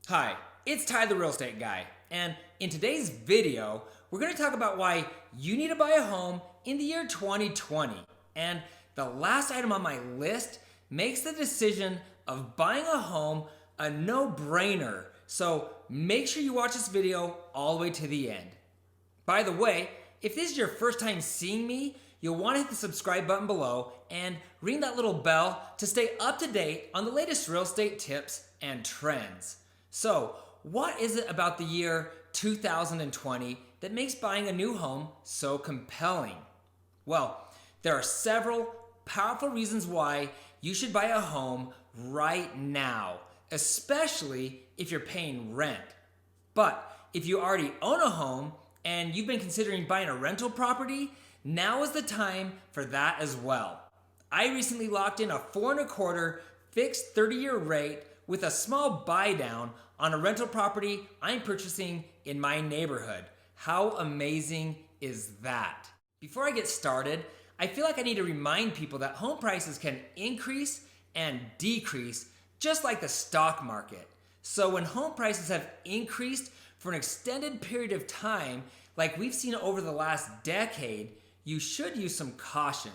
Hi, it's Ty the Real Estate Guy, and in today's video, we're going to talk about why you need to buy a home in the year 2020. And the last item on my list makes the decision of buying a home a no-brainer. So make sure you watch this video all the way to the end. By the way, if this is your first time seeing me, you'll want to hit the subscribe button below and ring that little bell to stay up to date on the latest real estate tips and trends. So, what is it about the year 2020 that makes buying a new home so compelling? Well, there are several powerful reasons why you should buy a home right now, especially if you're paying rent. But if you already own a home and you've been considering buying a rental property, now is the time for that as well. I recently locked in a 4.25 fixed 30-year rate with a small buy down on a rental property I'm purchasing in my neighborhood. How amazing is that? Before I get started, I feel like I need to remind people that home prices can increase and decrease just like the stock market. So when home prices have increased for an extended period of time, like we've seen over the last decade, you should use some caution.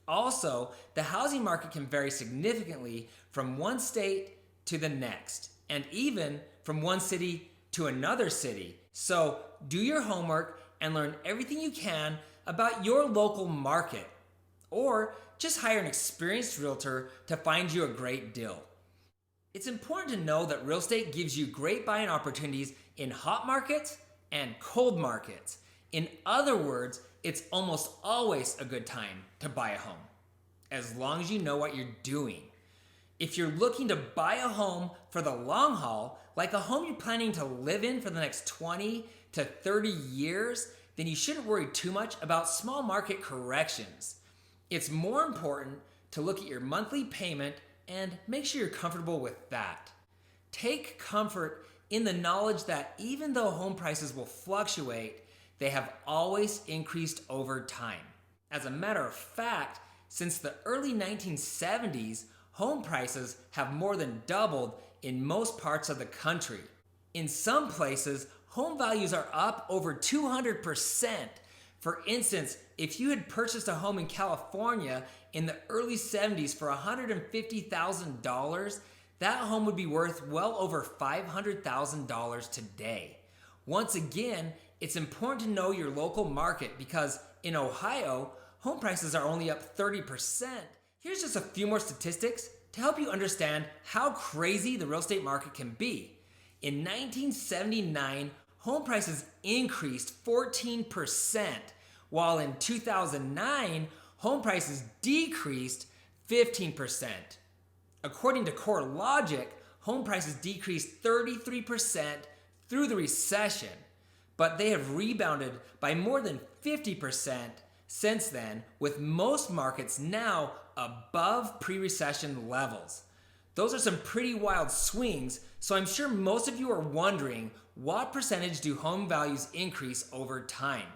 Also, the housing market can vary significantly from one state to the next, and even from one city to another city. So do your homework and learn everything you can about your local market, or just hire an experienced realtor to find you a great deal. It's important to know that real estate gives you great buying opportunities in hot markets and cold markets. In other words, it's almost always a good time to buy a home, as long as you know what you're doing. If you're looking to buy a home for the long haul, like a home you're planning to live in for the next 20 to 30 years, then you shouldn't worry too much about small market corrections. It's more important to look at your monthly payment and make sure you're comfortable with that. Take comfort in the knowledge that even though home prices will fluctuate, they have always increased over time. As a matter of fact, since the early 1970s, home prices have more than doubled in most parts of the country. In some places, home values are up over 200%. For instance, if you had purchased a home in California in the early 70s for $150,000, that home would be worth well over $500,000 today. Once again, it's important to know your local market because in Ohio, home prices are only up 30%. Here's just a few more statistics to help you understand how crazy the real estate market can be. In 1979, home prices increased 14%, while in 2009, home prices decreased 15%. According to CoreLogic, home prices decreased 33% through the recession, but they have rebounded by more than 50% since then, with most markets now above pre-recession levels. Those are some pretty wild swings, so I'm sure most of you are wondering what percentage do home values increase over time?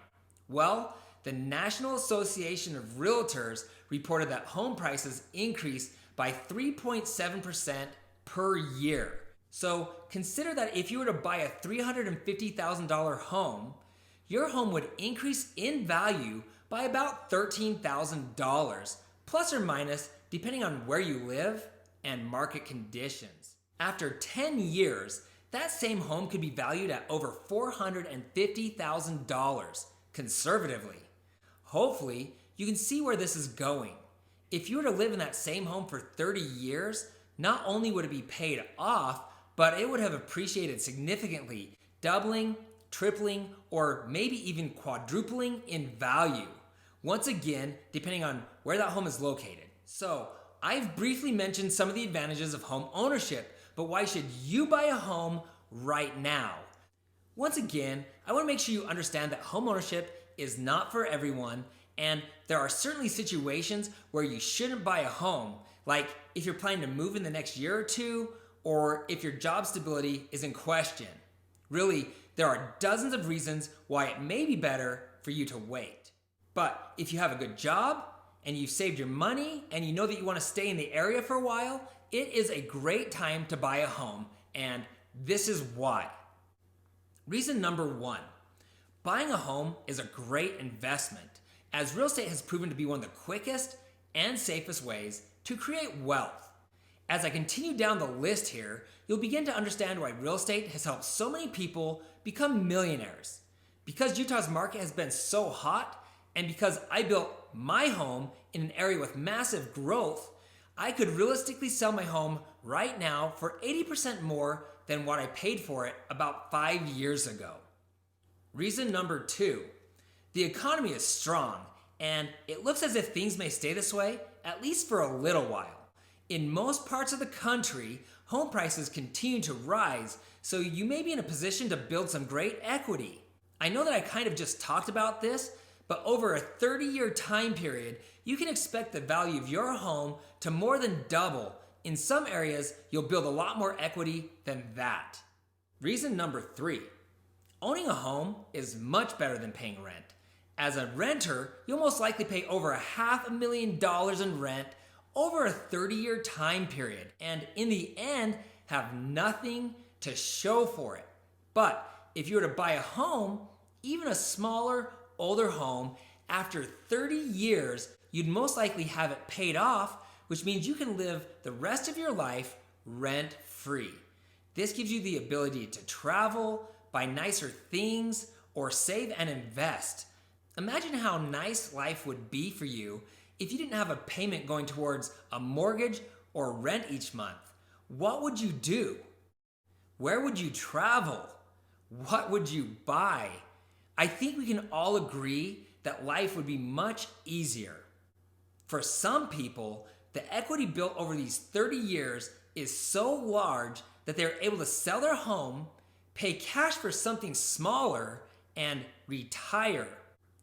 Well, the National Association of Realtors reported that home prices increased by 3.7% per year. So consider that if you were to buy a $350,000 home, your home would increase in value by about $13,000, plus or minus, depending on where you live and market conditions. After 10 years, that same home could be valued at over $450,000, conservatively. Hopefully, you can see where this is going. If you were to live in that same home for 30 years, not only would it be paid off, but it would have appreciated significantly, doubling, tripling, or maybe even quadrupling in value. Once again, depending on where that home is located. So, I've briefly mentioned some of the advantages of home ownership, but why should you buy a home right now? Once again, I want to make sure you understand that home ownership is not for everyone, and there are certainly situations where you shouldn't buy a home, like if you're planning to move in the next year or two, or if your job stability is in question. Really, there are dozens of reasons why it may be better for you to wait. But if you have a good job, and you've saved your money, and you know that you want to stay in the area for a while, it is a great time to buy a home, and this is why. Reason number 1, buying a home is a great investment, as real estate has proven to be one of the quickest and safest ways to create wealth. As I continue down the list here, you'll begin to understand why real estate has helped so many people become millionaires. Because Utah's market has been so hot, and because I built my home in an area with massive growth, I could realistically sell my home right now for 80% more than what I paid for it about 5 years ago. Reason number 2, the economy is strong, and it looks as if things may stay this way at least for a little while. In most parts of the country, home prices continue to rise, so you may be in a position to build some great equity. I know that I kind of just talked about this, but over a 30-year time period, you can expect the value of your home to more than double. In some areas, you'll build a lot more equity than that. Reason number 3, owning a home is much better than paying rent. As a renter, you'll most likely pay over $500,000 in rent over a 30-year time period, and in the end, have nothing to show for it. But if you were to buy a home, even a smaller, older home, after 30 years, you'd most likely have it paid off, which means you can live the rest of your life rent-free. This gives you the ability to travel, buy nicer things, or save and invest. Imagine how nice life would be for you if you didn't have a payment going towards a mortgage or rent each month. What would you do? Where would you travel? What would you buy? I think we can all agree that life would be much easier. For some people, the equity built over these 30 years is so large that they're able to sell their home, pay cash for something smaller, and retire.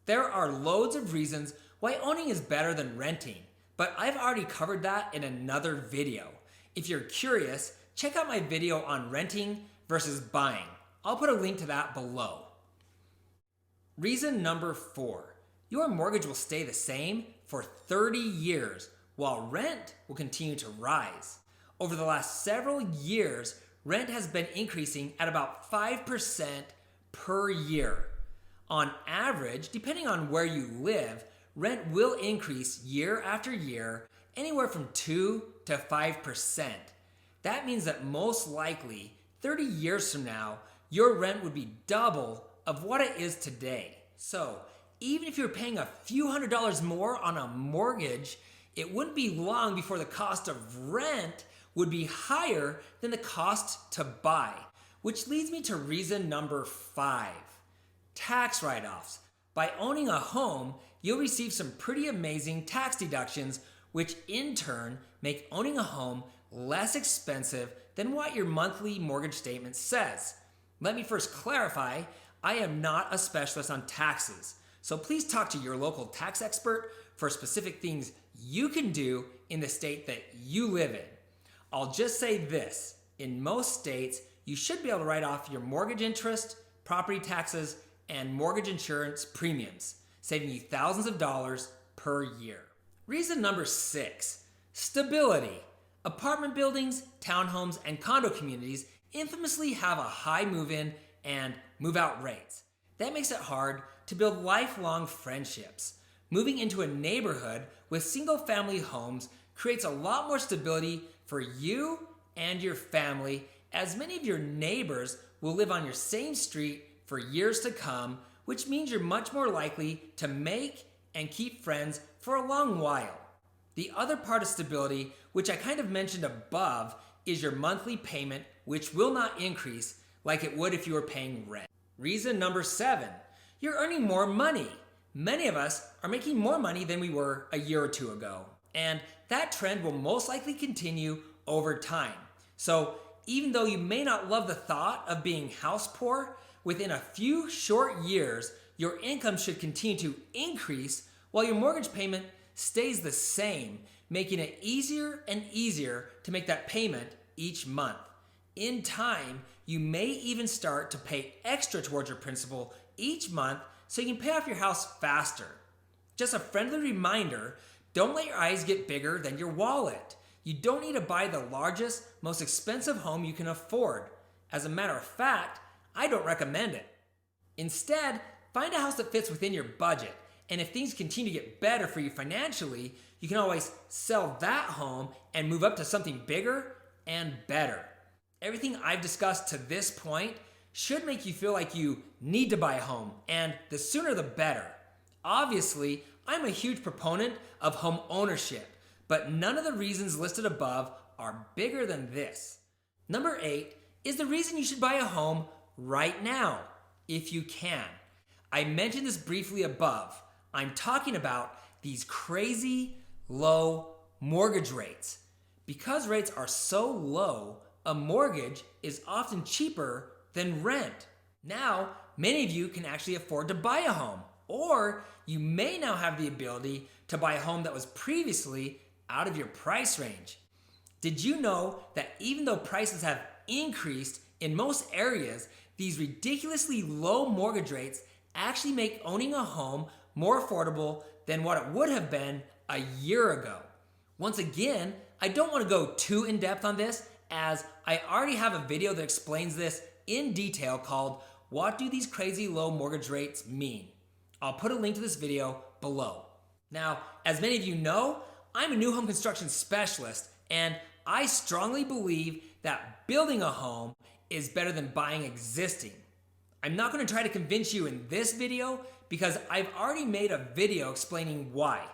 There are loads of reasons why owning is better than renting, but I've already covered that in another video. If you're curious, check out my video on renting versus buying. I'll put a link to that below. Reason number 4, your mortgage will stay the same for 30 years while rent will continue to rise. Over the last several years, rent has been increasing at about 5% per year. On average, depending on where you live, rent will increase year after year, anywhere from 2 to 5%. That means that most likely, 30 years from now, your rent would be double of what it is today. So, even if you're paying a few $100s more on a mortgage, it wouldn't be long before the cost of rent would be higher than the cost to buy. Which leads me to reason number 5, tax write-offs. By owning a home, you'll receive some pretty amazing tax deductions, which in turn make owning a home less expensive than what your monthly mortgage statement says. Let me first clarify, I am not a specialist on taxes, so please talk to your local tax expert for specific things you can do in the state that you live in. I'll just say this, in most states, you should be able to write off your mortgage interest, property taxes, and mortgage insurance premiums, saving you thousands of dollars per year. Reason number 6, stability. Apartment buildings, townhomes, and condo communities infamously have a high move-in and move-out rates. That makes it hard to build lifelong friendships. Moving into a neighborhood with single-family homes creates a lot more stability for you and your family, as many of your neighbors will live on your same street for years to come, which means you're much more likely to make and keep friends for a long while. The other part of stability, which I kind of mentioned above, is your monthly payment, which will not increase like it would if you were paying rent. Reason number 7, you're earning more money. Many of us are making more money than we were a year or two ago, and that trend will most likely continue over time. So even though you may not love the thought of being house poor, within a few short years, your income should continue to increase while your mortgage payment stays the same, making it easier and easier to make that payment each month. In time, you may even start to pay extra towards your principal each month so you can pay off your house faster. Just a friendly reminder, don't let your eyes get bigger than your wallet. You don't need to buy the largest, most expensive home you can afford. As a matter of fact, I don't recommend it. Instead, find a house that fits within your budget, and if things continue to get better for you financially, you can always sell that home and move up to something bigger and better. Everything I've discussed to this point should make you feel like you need to buy a home, and the sooner the better. Obviously, I'm a huge proponent of home ownership, but none of the reasons listed above are bigger than this. Number 8 is the reason you should buy a home right now, if you can. I mentioned this briefly above. I'm talking about these crazy low mortgage rates. Because rates are so low, a mortgage is often cheaper than rent. Now, many of you can actually afford to buy a home, or you may now have the ability to buy a home that was previously out of your price range. Did you know that even though prices have increased in most areas, these ridiculously low mortgage rates actually make owning a home more affordable than what it would have been a year ago? Once again, I don't want to go too in depth on this, as I already have a video that explains this in detail called "What Do These Crazy Low Mortgage Rates Mean?" I'll put a link to this video below. Now, as many of you know, I'm a new home construction specialist, and I strongly believe that building a home is better than buying existing. I'm not going to try to convince you in this video because I've already made a video explaining why.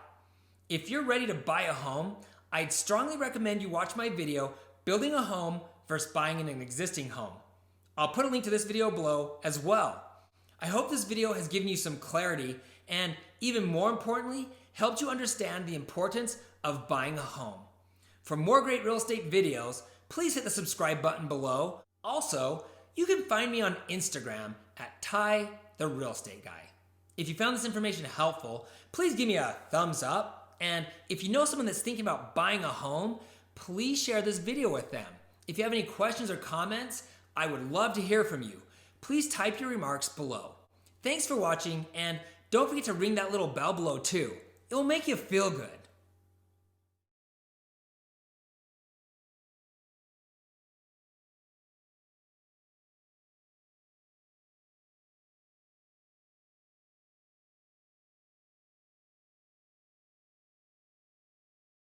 If you're ready to buy a home, I'd strongly recommend you watch my video, Building a Home versus Buying an Existing Home. I'll put a link to this video below as well. I hope this video has given you some clarity and, even more importantly, helped you understand the importance of buying a home. For more great real estate videos, please hit the subscribe button below. Also, you can find me on Instagram at Ty the Real Estate Guy. If you found this information helpful, please give me a thumbs up. And if you know someone that's thinking about buying a home, please share this video with them. If you have any questions or comments, I would love to hear from you. Please type your remarks below. Thanks for watching, and don't forget to ring that little bell below too. It will make you feel good.